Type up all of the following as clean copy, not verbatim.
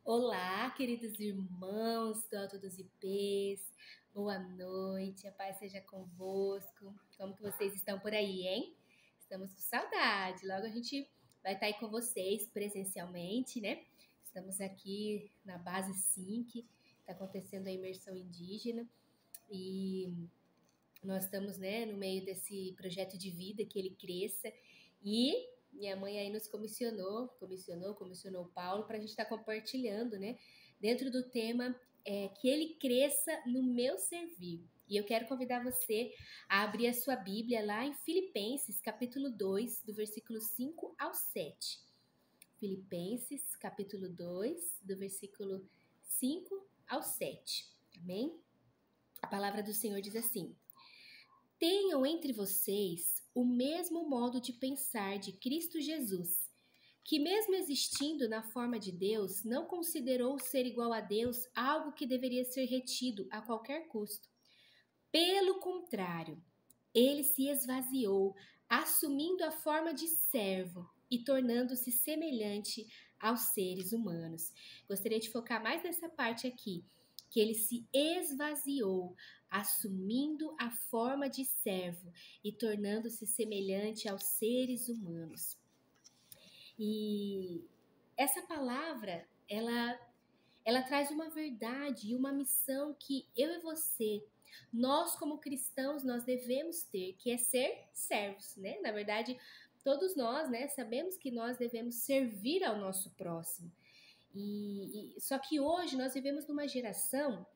Olá, queridos irmãos do Alto dos IPs, boa noite, a paz seja convosco. Como que vocês estão por aí, hein? Estamos com saudade, logo a gente vai estar aí com vocês presencialmente, né? Estamos aqui na base SINC, está acontecendo a imersão indígena e nós estamos, né, no meio desse projeto de vida, que ele cresça. E minha mãe aí nos comissionou o Paulo para a gente estar compartilhando, né, dentro do tema que ele cresça no meu servir. E eu quero convidar você a abrir a sua Bíblia lá em Filipenses, capítulo 2, do versículo 5 ao 7. Filipenses, capítulo 2, do versículo 5 ao 7. Amém? A palavra do Senhor diz assim: tenham entre vocês o mesmo modo de pensar de Cristo Jesus, que mesmo existindo na forma de Deus, não considerou ser igual a Deus algo que deveria ser retido a qualquer custo. Pelo contrário, ele se esvaziou, assumindo a forma de servo e tornando-se semelhante aos seres humanos. Gostaria de focar mais nessa parte aqui, que ele se esvaziou, assumindo a forma de servo e tornando-se semelhante aos seres humanos. E essa palavra, ela traz uma verdade e uma missão que eu e você, nós como cristãos, nós devemos ter, que é ser servos, né? Na verdade, todos nós, né, sabemos que nós devemos servir ao nosso próximo. Só que hoje nós vivemos numa geração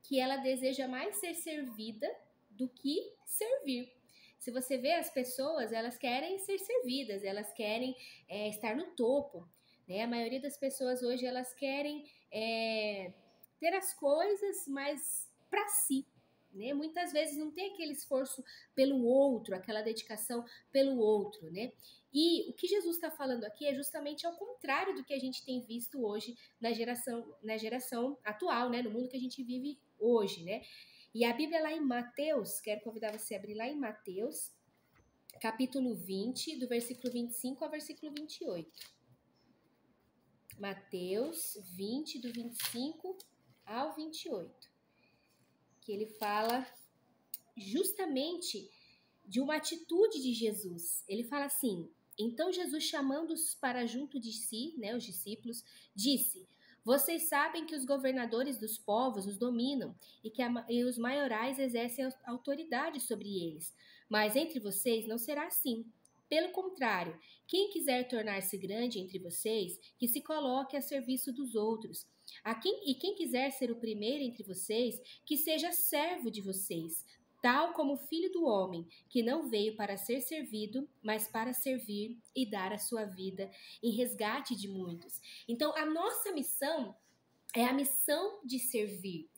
que ela deseja mais ser servida do que servir. Se você vê as pessoas, elas querem ser servidas, elas querem estar no topo, né? A maioria das pessoas hoje, elas querem ter as coisas, mas para si, né? Muitas vezes não tem aquele esforço pelo outro, aquela dedicação pelo outro, né? E o que Jesus está falando aqui é justamente ao contrário do que a gente tem visto hoje na geração atual, né? No mundo que a gente vive hoje, né? E a Bíblia lá em Mateus, quero convidar você a abrir lá em Mateus, capítulo 20, do versículo 25 ao versículo 28. Mateus 20, do 25 ao 28. Que ele fala justamente de uma atitude de Jesus. Ele fala assim: então Jesus, chamando-os para junto de si, né, os discípulos, disse: vocês sabem que os governadores dos povos os dominam e os maiorais exercem autoridade sobre eles. Mas entre vocês não será assim. Pelo contrário, quem quiser tornar-se grande entre vocês, que se coloque a serviço dos outros. Quem quiser ser o primeiro entre vocês, que seja servo de vocês, tal como o Filho do Homem, que não veio para ser servido, mas para servir e dar a sua vida em resgate de muitos. Então, a nossa missão é a missão de servir.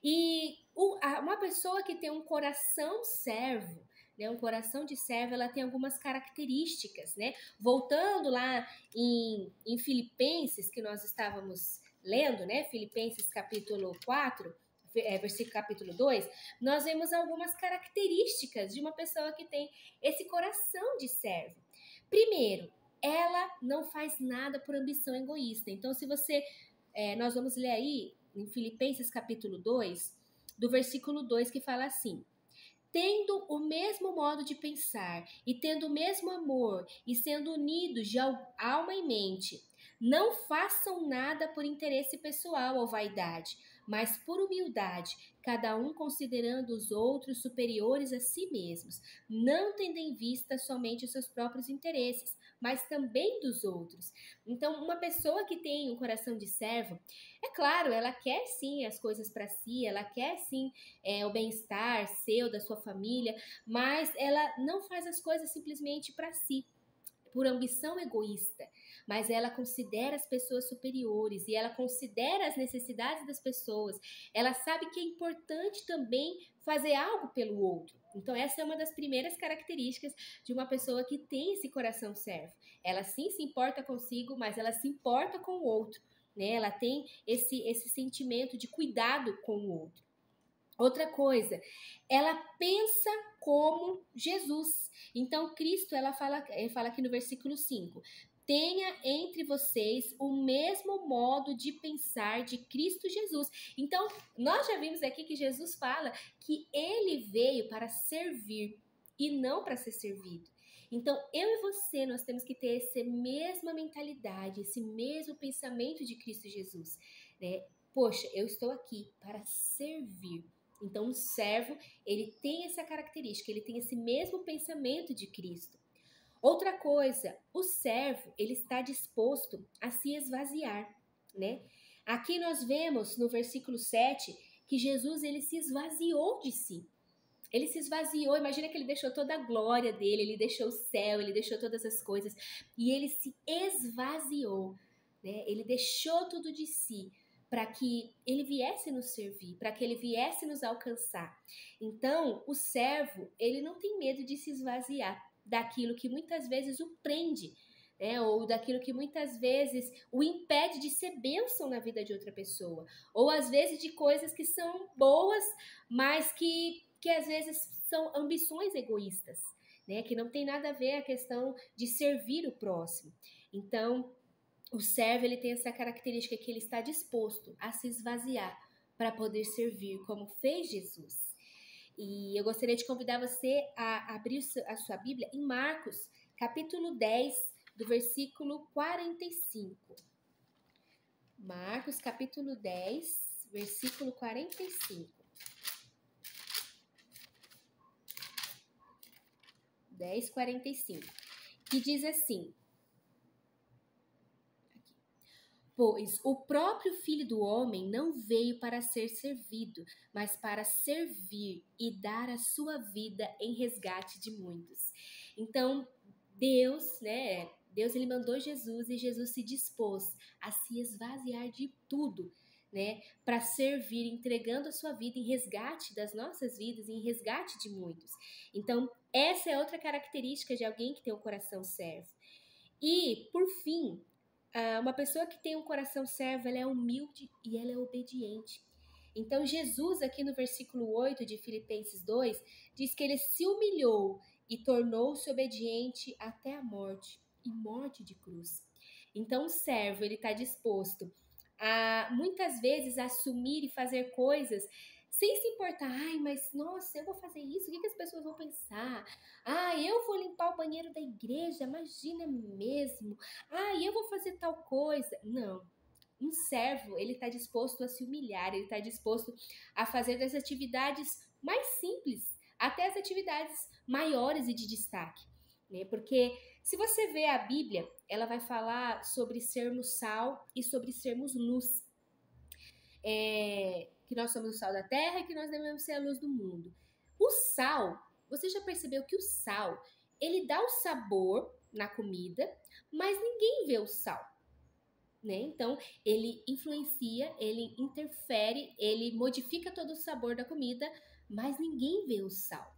E uma pessoa que tem um coração servo, né, um coração de servo, ela tem algumas características, né? Voltando lá em Filipenses, que nós estávamos lendo, né? Filipenses capítulo 4, versículo capítulo 2, nós vemos algumas características de uma pessoa que tem esse coração de servo. Primeiro, ela não faz nada por ambição egoísta. Então, se você... nós vamos ler aí em Filipenses capítulo 2, do versículo 2, que fala assim: tendo o mesmo modo de pensar e tendo o mesmo amor e sendo unidos de alma e mente, não façam nada por interesse pessoal ou vaidade, mas por humildade, cada um considerando os outros superiores a si mesmos, não tendo em vista somente os seus próprios interesses, mas também dos outros. Então, uma pessoa que tem um coração de servo, é claro, ela quer sim as coisas para si, ela quer sim o bem-estar seu, da sua família, mas ela não faz as coisas simplesmente para si, por ambição egoísta, mas ela considera as pessoas superiores e ela considera as necessidades das pessoas. Ela sabe que é importante também fazer algo pelo outro. Então, essa é uma das primeiras características de uma pessoa que tem esse coração servo. Ela sim se importa consigo, mas ela se importa com o outro, né? Ela tem esse sentimento de cuidado com o outro. Outra coisa, ela pensa como Jesus. Então, Cristo, ele fala aqui no versículo 5, tenha entre vocês o mesmo modo de pensar de Cristo Jesus. Então, nós já vimos aqui que Jesus fala que ele veio para servir e não para ser servido. Então, eu e você, nós temos que ter essa mesma mentalidade, esse mesmo pensamento de Cristo Jesus, né? Poxa, eu estou aqui para servir. Então, o servo, ele tem essa característica, ele tem esse mesmo pensamento de Cristo. Outra coisa, o servo, ele está disposto a se esvaziar, né? Aqui nós vemos no versículo 7 que Jesus, ele se esvaziou de si. Ele se esvaziou, imagina que ele deixou toda a glória dele, ele deixou o céu, ele deixou todas as coisas e ele se esvaziou, né? Ele deixou tudo de si para que ele viesse nos servir, para que ele viesse nos alcançar. Então, o servo, ele não tem medo de se esvaziar daquilo que muitas vezes o prende, né? Ou daquilo que muitas vezes o impede de ser bênção na vida de outra pessoa, ou às vezes de coisas que são boas, mas que às vezes são ambições egoístas, né? Que não tem nada a ver a questão de servir o próximo. Então, o servo, ele tem essa característica que ele está disposto a se esvaziar para poder servir, como fez Jesus. E eu gostaria de convidar você a abrir a sua Bíblia em Marcos, capítulo 10, do versículo 45. Marcos, capítulo 10, versículo 45. 10:45, que diz assim: pois o próprio Filho do Homem não veio para ser servido, mas para servir e dar a sua vida em resgate de muitos. Então, Deus, né? Deus, ele mandou Jesus e Jesus se dispôs a se esvaziar de tudo, né? Para servir, entregando a sua vida em resgate das nossas vidas, em resgate de muitos. Então, essa é outra característica de alguém que tem um coração servo. E, por fim, uma pessoa que tem um coração servo, ela é humilde e ela é obediente. Então, Jesus, aqui no versículo 8 de Filipenses 2, diz que ele se humilhou e tornou-se obediente até a morte, e morte de cruz. Então, o servo, ele está disposto a, muitas vezes, assumir e fazer coisas sem se importar. Ai, mas nossa, eu vou fazer isso, o que as pessoas vão pensar? Ai, eu vou limpar o banheiro da igreja, imagina mesmo. Ai, eu vou fazer tal coisa. Não. Um servo, ele está disposto a se humilhar, ele está disposto a fazer das atividades mais simples até as atividades maiores e de destaque, né? Porque se você vê a Bíblia, ela vai falar sobre sermos sal e sobre sermos luz. Que nós somos o sal da terra e que nós devemos ser a luz do mundo. O sal, você já percebeu que o sal, ele dá o sabor na comida, mas ninguém vê o sal, né? Então, ele influencia, ele interfere, ele modifica todo o sabor da comida, mas ninguém vê o sal.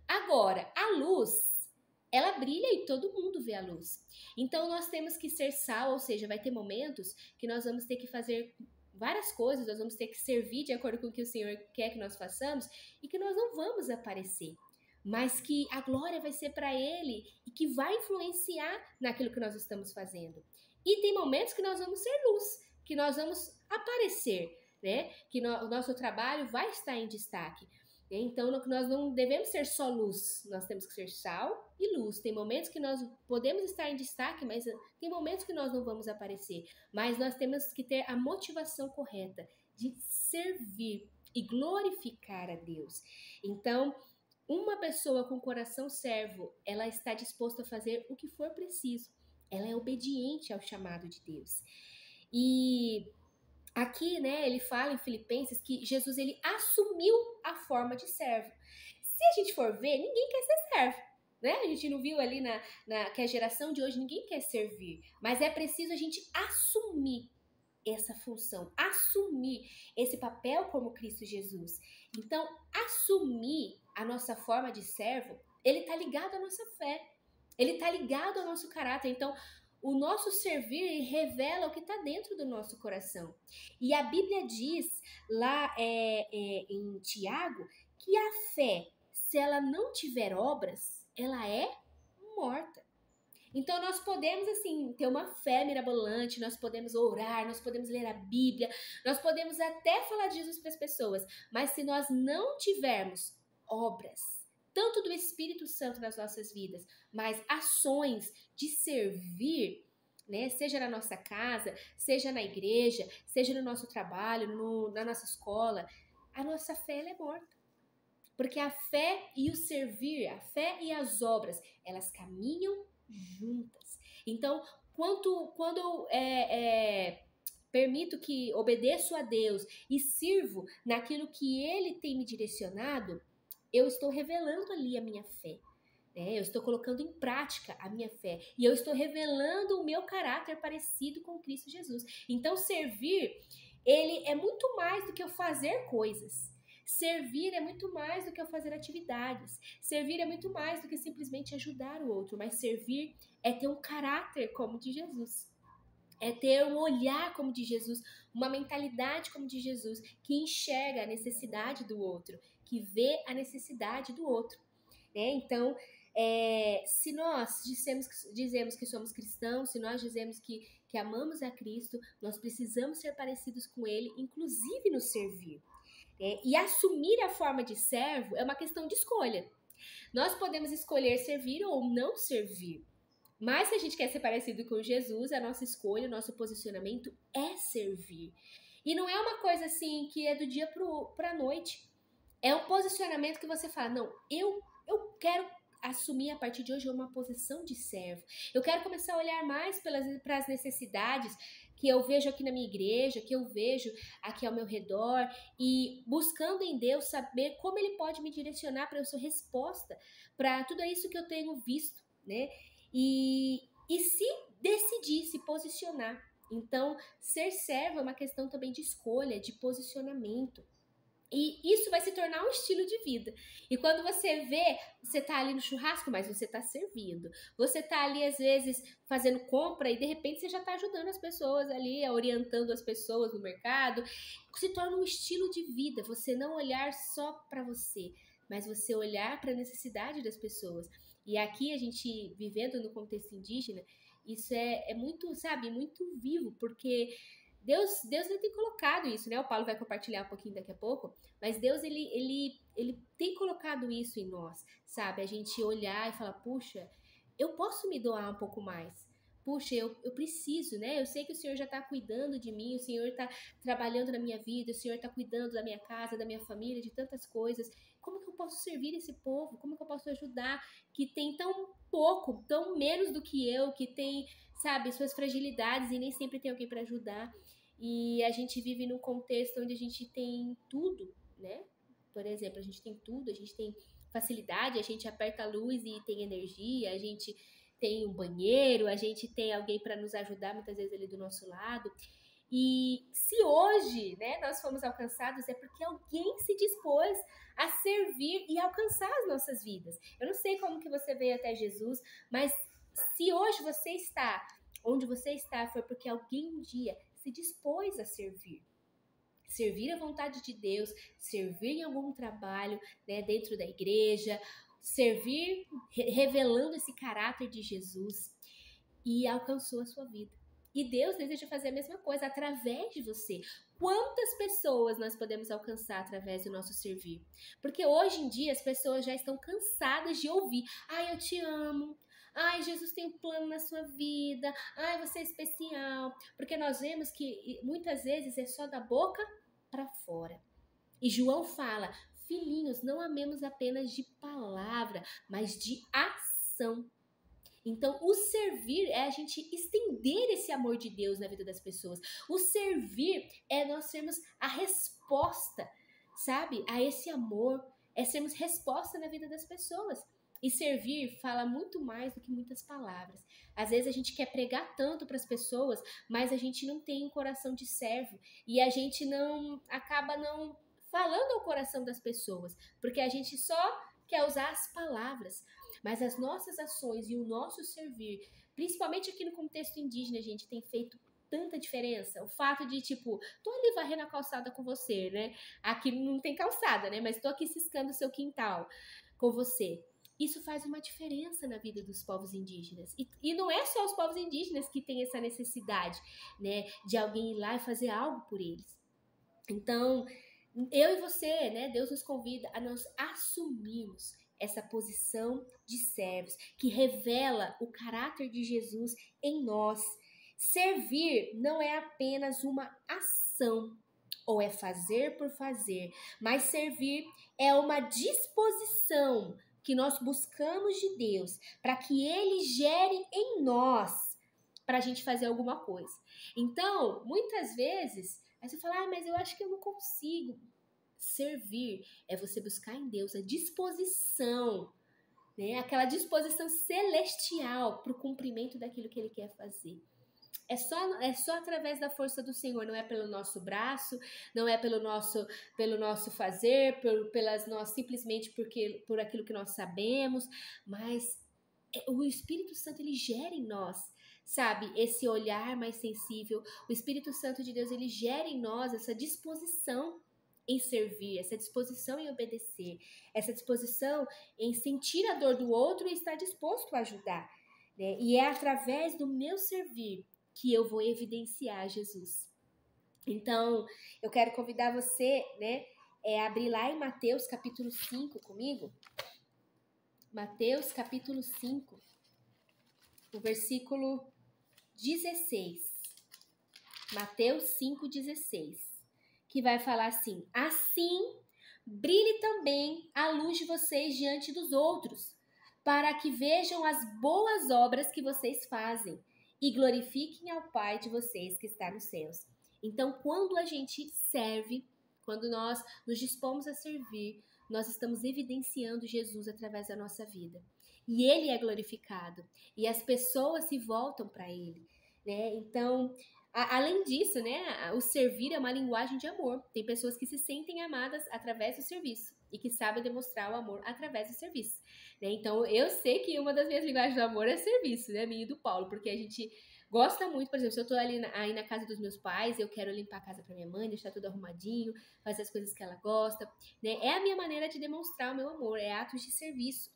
Agora, a luz, ela brilha e todo mundo vê a luz. Então, nós temos que ser sal, ou seja, vai ter momentos que nós vamos ter que fazer várias coisas, nós vamos ter que servir de acordo com o que o Senhor quer que nós façamos e que nós não vamos aparecer, mas que a glória vai ser para Ele e que vai influenciar naquilo que nós estamos fazendo. E tem momentos que nós vamos ser luz, que nós vamos aparecer, né? Que o nosso trabalho vai estar em destaque. Então, nós não devemos ser só luz, nós temos que ser sal e luz. Tem momentos que nós podemos estar em destaque, mas tem momentos que nós não vamos aparecer. Mas nós temos que ter a motivação correta de servir e glorificar a Deus. Então, uma pessoa com coração servo, ela está disposta a fazer o que for preciso. Ela é obediente ao chamado de Deus. E aqui, né, ele fala em Filipenses que Jesus, ele assumiu a forma de servo. Se a gente for ver, ninguém quer ser servo, né? A gente não viu ali que a geração de hoje ninguém quer servir, mas é preciso a gente assumir essa função, assumir esse papel como Cristo Jesus. Então, assumir a nossa forma de servo, ele está ligado à nossa fé, ele está ligado ao nosso caráter. Então, o nosso servir revela o que está dentro do nosso coração. E a Bíblia diz lá em Tiago que a fé, se ela não tiver obras, ela é morta. Então nós podemos, assim, ter uma fé mirabolante, nós podemos orar, nós podemos ler a Bíblia, nós podemos até falar de Jesus para as pessoas, mas se nós não tivermos obras, tanto do Espírito Santo nas nossas vidas, mas ações de servir, né? Seja na nossa casa, seja na igreja, seja no nosso trabalho, na nossa escola, a nossa fé ela é morta. Porque a fé e o servir, a fé e as obras, elas caminham juntas. Então, quando permito que obedeço a Deus e sirvo naquilo que Ele tem me direcionado, eu estou revelando ali a minha fé. Eu estou colocando em prática a minha fé. E eu estou revelando o meu caráter parecido com Cristo Jesus. Então, servir, ele é muito mais do que eu fazer coisas. Servir é muito mais do que eu fazer atividades. Servir é muito mais do que simplesmente ajudar o outro. Mas servir é ter um caráter como o de Jesus. É ter um olhar como de Jesus, uma mentalidade como de Jesus, que enxerga a necessidade do outro, que vê a necessidade do outro. Então, se nós dizemos que somos cristãos, se nós dizemos que amamos a Cristo, nós precisamos ser parecidos com Ele, inclusive no servir. E assumir a forma de servo é uma questão de escolha. Nós podemos escolher servir ou não servir. Mas se a gente quer ser parecido com Jesus, a nossa escolha, o nosso posicionamento é servir. E não é uma coisa assim que é do dia para a noite. É um posicionamento que você fala, não, eu quero assumir a partir de hoje uma posição de servo. Eu quero começar a olhar mais para as necessidades que eu vejo aqui na minha igreja, que eu vejo aqui ao meu redor, e buscando em Deus saber como Ele pode me direcionar para a sua resposta, para tudo isso que eu tenho visto, né? E se decidir se posicionar. Então, ser servo é uma questão também de escolha, de posicionamento. E isso vai se tornar um estilo de vida. E quando você vê, você tá ali no churrasco, mas você tá servindo. Você tá ali, às vezes, fazendo compra e, de repente, você já tá ajudando as pessoas ali, orientando as pessoas no mercado. Se torna um estilo de vida. Você não olhar só para você, mas você olhar para a necessidade das pessoas. E aqui, a gente, vivendo no contexto indígena, isso é muito, sabe, muito vivo, porque Deus ele tem colocado isso, né? O Paulo vai compartilhar um pouquinho daqui a pouco, mas Deus, ele tem colocado isso em nós, sabe? A gente olhar e falar, puxa, eu posso me doar um pouco mais. Puxa, eu preciso, né? Eu sei que o Senhor já está cuidando de mim, o Senhor está trabalhando na minha vida, o Senhor está cuidando da minha casa, da minha família, de tantas coisas. Como que eu posso servir esse povo? Como que eu posso ajudar? Que tem tão pouco, tão menos do que eu, que tem, sabe, suas fragilidades e nem sempre tem alguém para ajudar. E a gente vive num contexto onde a gente tem tudo, né? Por exemplo, a gente tem tudo, a gente tem facilidade, a gente aperta a luz e tem energia, a gente tem um banheiro, a gente tem alguém para nos ajudar, muitas vezes ali do nosso lado. E se hoje, né, nós fomos alcançados, é porque alguém se dispôs a servir e alcançar as nossas vidas. Eu não sei como que você veio até Jesus, mas se hoje você está onde você está, foi porque alguém um dia se dispôs a servir. Servir a vontade de Deus, servir em algum trabalho, né, dentro da igreja, servir revelando esse caráter de Jesus, e alcançou a sua vida. E Deus deseja fazer a mesma coisa através de você. Quantas pessoas nós podemos alcançar através do nosso servir? Porque hoje em dia as pessoas já estão cansadas de ouvir: ai, eu te amo. Ai, Jesus tem um plano na sua vida. Ai, você é especial. Porque nós vemos que muitas vezes é só da boca para fora. E João fala: filhinhos, não amemos apenas de palavra, mas de ação. Então, o servir é a gente estender esse amor de Deus na vida das pessoas. O servir é nós sermos a resposta, sabe? A esse amor. É sermos resposta na vida das pessoas. E servir fala muito mais do que muitas palavras. Às vezes a gente quer pregar tanto para as pessoas, mas a gente não tem um coração de servo. E a gente acaba não falando ao coração das pessoas, porque a gente só quer usar as palavras. Mas as nossas ações e o nosso servir, principalmente aqui no contexto indígena, gente, tem feito tanta diferença. O fato de, tipo, tô ali varrendo a calçada com você, né? Aqui não tem calçada, né? Mas tô aqui ciscando o seu quintal com você. isso faz uma diferença na vida dos povos indígenas. E não é só os povos indígenas que têm essa necessidade, né, de alguém ir lá e fazer algo por eles. Então, eu e você, né, Deus nos convida a nós assumirmos essa posição de servos, que revela o caráter de Jesus em nós. Servir não é apenas uma ação, ou é fazer por fazer, mas servir é uma disposição que nós buscamos de Deus para que Ele gere em nós para a gente fazer alguma coisa. Então, muitas vezes, aí você fala, mas eu acho que eu não consigo. Servir é você buscar em Deus a disposição, né? Aquela disposição celestial para o cumprimento daquilo que Ele quer fazer. É só através da força do Senhor, não é pelo nosso braço, não é pelo nosso fazer, simplesmente por aquilo que nós sabemos, mas o Espírito Santo, ele gera em nós, sabe, esse olhar mais sensível. O Espírito Santo de Deus, ele gera em nós essa disposição em servir, essa disposição em obedecer, essa disposição em sentir a dor do outro e estar disposto a ajudar, né? E é através do meu servir que eu vou evidenciar Jesus. Então, eu quero convidar você, né, a abrir lá em Mateus capítulo 5 comigo. Mateus capítulo 5, o versículo 16. Mateus 5,16. Que vai falar assim: assim brilhe também a luz de vocês diante dos outros, para que vejam as boas obras que vocês fazem e glorifiquem ao Pai de vocês que está nos céus. Então, quando a gente serve, quando nós nos dispomos a servir, nós estamos evidenciando Jesus através da nossa vida. E Ele é glorificado. E as pessoas se voltam para Ele, né? Então, além disso, né, o servir é uma linguagem de amor. Tem pessoas que se sentem amadas através do serviço e que sabem demonstrar o amor através do serviço, né? Então, eu sei que uma das minhas linguagens do amor é serviço, né, minha e do Paulo, porque a gente gosta muito. Por exemplo, se eu tô aí na casa dos meus pais, eu quero limpar a casa para minha mãe, deixar tudo arrumadinho, fazer as coisas que ela gosta, né? É a minha maneira de demonstrar o meu amor, é atos de serviço.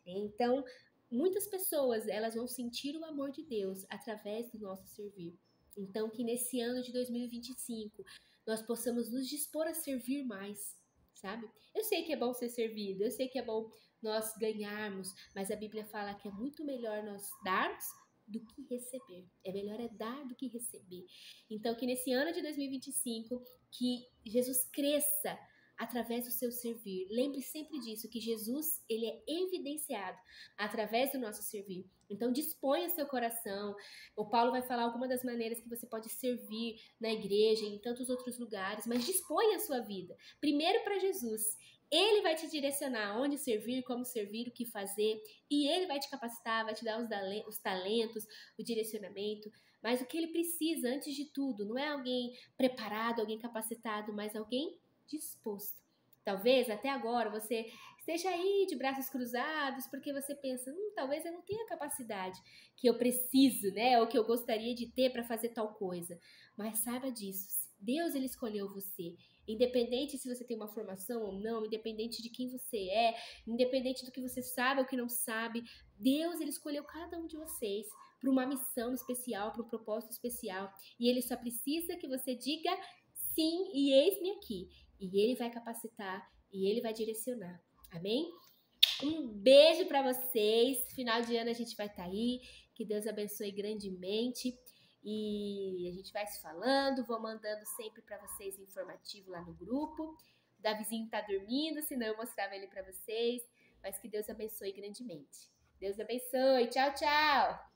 Então, muitas pessoas, elas vão sentir o amor de Deus através do nosso servir. Então, que nesse ano de 2025, nós possamos nos dispor a servir mais, sabe? Eu sei que é bom ser servido, eu sei que é bom nós ganharmos, mas a Bíblia fala que é muito melhor nós darmos do que receber. É melhor dar do que receber. Então, que nesse ano de 2025, que Jesus cresça através do seu servir. Lembre sempre disso, que Jesus, ele é evidenciado através do nosso servir. Então, disponha seu coração. O Paulo vai falar algumas das maneiras que você pode servir na igreja, em tantos outros lugares, mas disponha a sua vida. Primeiro para Jesus. Ele vai te direcionar onde servir, como servir, o que fazer, e Ele vai te capacitar, vai te dar os talentos, o direcionamento. Mas o que Ele precisa, antes de tudo, não é alguém preparado, alguém capacitado, mas alguém disposto. Talvez até agora você esteja aí de braços cruzados porque você pensa, talvez eu não tenha a capacidade que eu preciso, né, ou que eu gostaria de ter para fazer tal coisa. Mas saiba disso, Deus, ele escolheu você. Independente se você tem uma formação ou não, independente de quem você é, independente do que você sabe ou que não sabe, Deus, ele escolheu cada um de vocês para uma missão especial, para um propósito especial. E ele só precisa que você diga sim e eis-me aqui. E ele vai capacitar e ele vai direcionar. Amém? Um beijo para vocês. Final de ano a gente vai estar aí. Que Deus abençoe grandemente. E a gente vai se falando. Vou mandando sempre para vocês informativo lá no grupo. O Davizinho tá dormindo, senão eu mostrava ele para vocês. Mas que Deus abençoe grandemente. Deus abençoe. Tchau, tchau.